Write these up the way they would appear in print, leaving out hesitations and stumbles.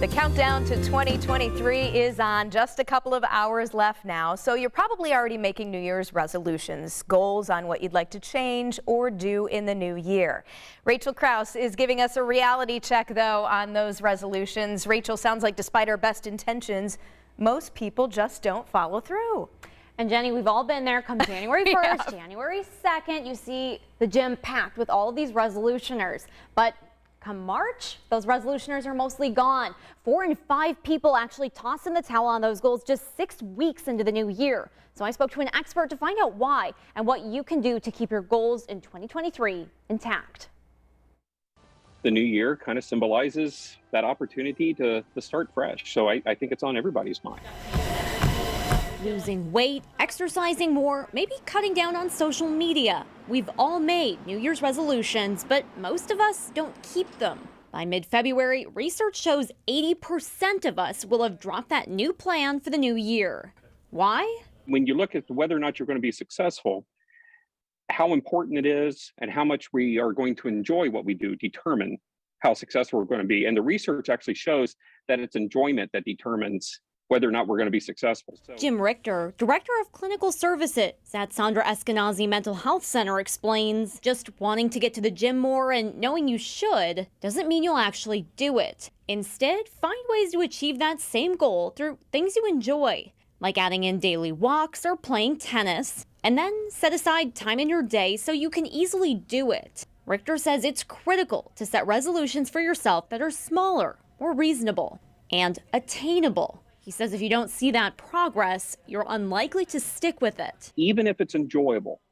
The countdown to 2023 is on. Just a couple of hours left now, so you're probably already making New Year's resolutions, goals on what you'd like to change or do in the new year. Rachel Kraus is giving us a reality check, though, on those resolutions. Rachel, sounds like despite our best intentions, most people just don't follow through. And Jenny, we've all been there come January 1st, January 2nd, you see the gym packed with all of these resolutioners. But come March, those resolutioners are mostly gone. 4 in 5 people actually toss in the towel on those goals just 6 weeks into the new year. So I spoke to an expert to find out why and what you can do to keep your goals in 2023 intact. The new year kind of symbolizes that opportunity to start fresh. So I think it's on everybody's mind. Losing weight, exercising more, maybe cutting down on social media. We've all made New Year's resolutions, but most of us don't keep them. By mid-February, research shows 80% of us will have dropped that new plan for the new year. Why? When you look at whether or not you're going to be successful, how important it is and how much we are going to enjoy what we do determine how successful we're going to be. And the research actually shows that it's enjoyment that determines whether or not we're going to be successful. Jim Richter, Director of Clinical Services at Sandra Eskenazi Mental Health Center, explains just wanting to get to the gym more and knowing you should doesn't mean you'll actually do it. Instead, find ways to achieve that same goal through things you enjoy, like adding in daily walks or playing tennis, and then set aside time in your day so you can easily do it. Richter says it's critical to set resolutions for yourself that are smaller, more reasonable, and attainable. He says if you don't see that progress, you're unlikely to stick with it. Even if it's enjoyable,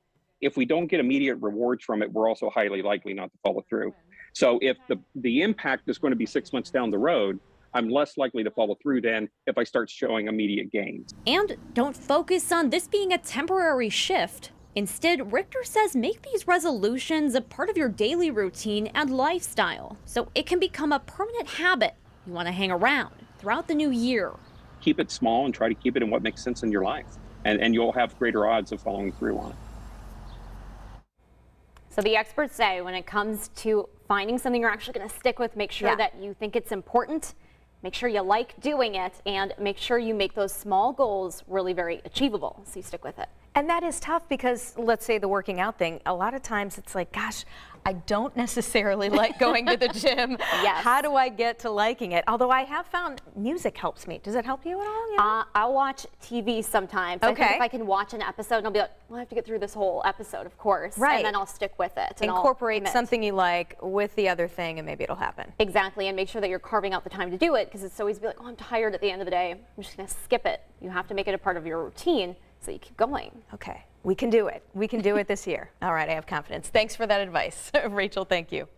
if we don't get immediate rewards from it, we're also highly likely not to follow through. So if the impact is going to be 6 months down the road, I'm less likely to follow through than if I start showing immediate gains. And don't focus on this being a temporary shift. Instead, Richter says make these resolutions a part of your daily routine and lifestyle, so it can become a permanent habit you want to hang around throughout the new year. Keep it small and try to keep it in what makes sense in your life, and you'll have greater odds of following through on it. So the experts say when it comes to finding something you're actually going to stick with, make sure that you think it's important, make sure you like doing it, and make sure you make those small goals really very achievable so you stick with it. And that is tough because, let's say the working out thing, a lot of times it's like, gosh, I don't necessarily like going to the gym. Yes. How do I get to liking it? Although I have found music helps me. Does it help you at all? Yeah. I'll watch TV sometimes. Okay. I think if I can watch an episode and I'll be like, well, I have to get through this whole episode, of course. Right. And then I'll stick with it. And incorporate something you like with the other thing and maybe it'll happen. Exactly. And make sure that you're carving out the time to do it, because it's always be like, oh, I'm tired at the end of the day. I'm just going to skip it. You have to make it a part of your routine so you keep going. Okay. We can do it. We can do it this year. All right. I have confidence. Thanks for that advice. Rachel, thank you.